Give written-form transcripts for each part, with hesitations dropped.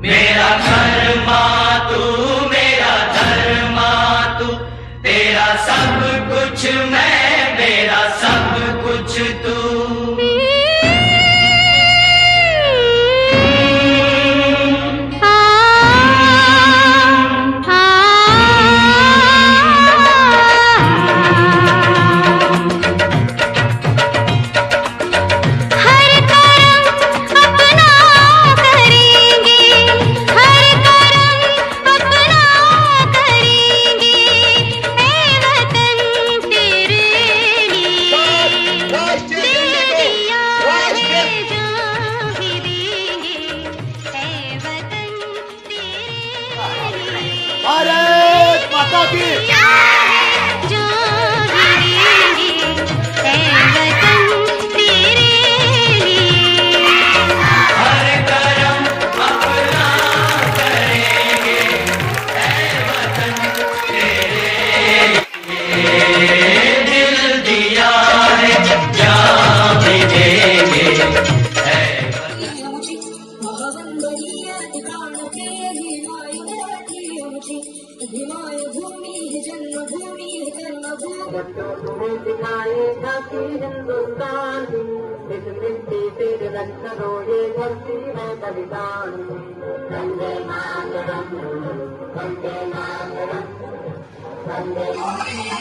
मेरा कर्मा तू, मेरा धर्मा तू, तेरा सब कुछ मैं, मेरा सब कुछ तू। भारत माता की तुम्हें दिखाएगा कि हिंदुस्तान इस मिट्टी तेरे रक्त रोए धरती में बलिदान। वंदे मातरम, वंदे मातरम, वंदे मातरम।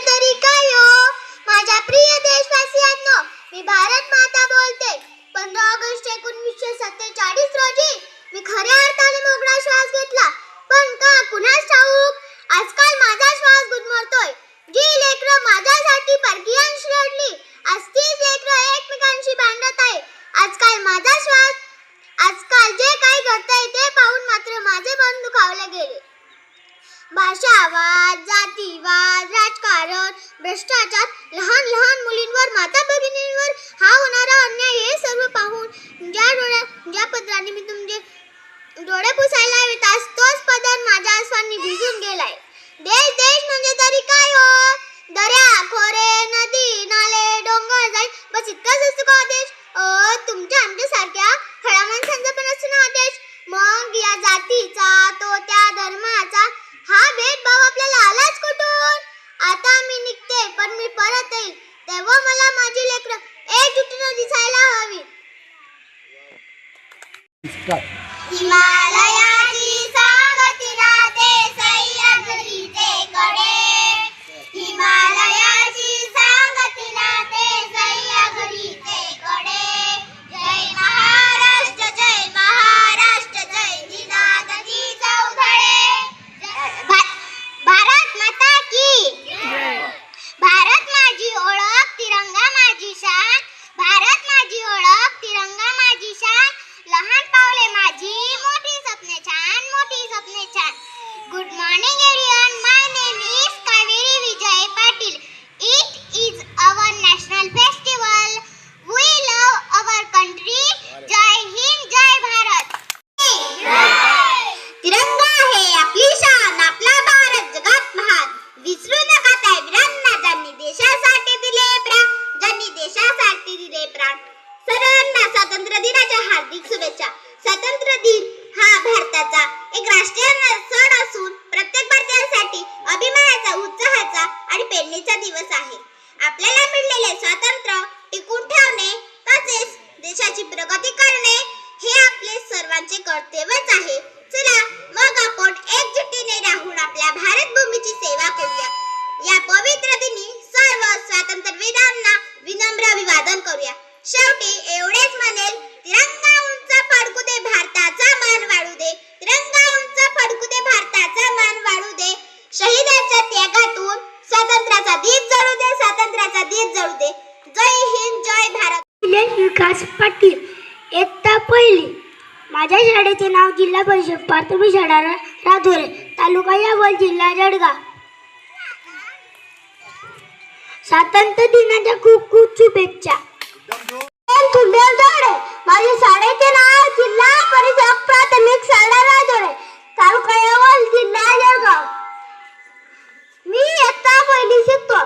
तरी काय हो माझ्या प्रिय देशवासियांनो, मी भारत माता बोलते. 15 ऑगस्ट 1947 रोजी मी खऱ्या अर्थाने मोकळा श्वास घेतला. पण का कुणास ठाऊक आजकाल माझा श्वास गुदमरतोय. जी लेकरं माझ्यासाठी परकीयांशी लढली, आज तीच लेकरं एकमेकांशी भांडत आहे. आजकाल जे काही घडतंय ते पाहून मात्र माझे मन दुखावले गेले. भाषावाद, जातीवाद, राजकारण, भ्रष्टाचार, लहान लहान मुलींवर, माता भगिनींवर हा होणारा अन्याय हे सर्व पाहून ज्या पदराने मी तुमचे डोळे पुसायला हवेत तोच पदर माझ्या आसवांनी भिजून गेलाय. देश देश म्हणजे तरी काय हो? दर्या, खोरे, नदी, नाले, डोंगर, जाई बस इतकाच असतो का देश? तुमच्या आमच्यासारख्या खळा माणसांचा पण असतो ना देश. मग या जातीचा, तो त्या धर्माचा हा भेदभाव आपल्याला आलाच कुठून? आता मी निघते, पण मी परत येईल तेव्हा मला माझी लेकरं एकजुटीने दिसायला हवी. हिमालयाची सांगती राहते सह्याद्रीचे कडे, हिमालयाची सांगती राहते सह्याद्रीचे कडे. जय महाराष्ट्र, जय महाराष्ट्र, जय जिजाजी चौधरी. भारत माता की, भारत माझी ओळख, तिरंगा माझी शान. भारत माझी ओळख, तिरंगा माझी शान. लहान पावले माझी, मोठी स्वप्ने छान, मोठी स्वप्ने छान. Good morning everyone, my name is Kaveri Vijay Patil. It is our national festival. We love our country. जय हिंद, जय भारत. तिरंगा आहे आपली शान, आपला भारत जगात महान. विसरू नका त्या वीरांना ज्यांनी देशासाठी दिले प्राण, ज्यांनी देशासाठी दिले प्राण. सर्वांना स्वातंत्र्य दिनाच्या हार्दिक शुभेच्छा. स्वातंत्र्य दिन हा भारताचा एक राष्ट्रीय सण असून प्रत्येक भारतीयासाठी अभिमानाचा, उत्साहाचा आणि पेरणीचा दिवस आहे. आपल्याला मिळालेले स्वातंत्र्य टिकून ठेवणे तसेच देशाची प्रगती करणे हे आपले सर्वांचे कर्तव्यच आहे. चला मग आपण एकजुटीने राहून आपल्या भारत भूमीची सेवा करूया. या पवित्र दिनी सर्व स्वातंत्र्यवीरांना विनम्र अभिवादन करूया. शेवटी एवढेच म्हणेल, तिरंगा उंच फडकू दे, भारताचा मान वाढू दे. तिरंगा उंच फडकू दे, भारताचा मान वाढू दे. शहीदांच्या त्यागातून स्वातंत्र्याचा दीप जळू दे, स्वातंत्र्याचा दीप जळू दे. जय हिंद, जय भारत. विकास पाटील, इयत्ता पहिली. माझ्या शाळेचे नाव जिल्हा परिषद प्राथमिक शाळा राधोरे, तालुका यावल, जिल्हा जळगाव. स्वातंत्र्य दिनाच्या खूप खूप शुभेच्छा. माझ्या शाळेचे नाव जिल्हा परिषद प्राथमिक शाळा राधोरे, तालुका यावल, जिल्हा जळगाव. मी इयत्ता पहिली शिकतो.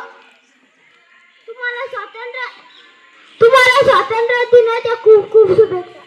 तुम्हाला स्वातंत्र्य दिनाच्या खूप खूप शुभेच्छा.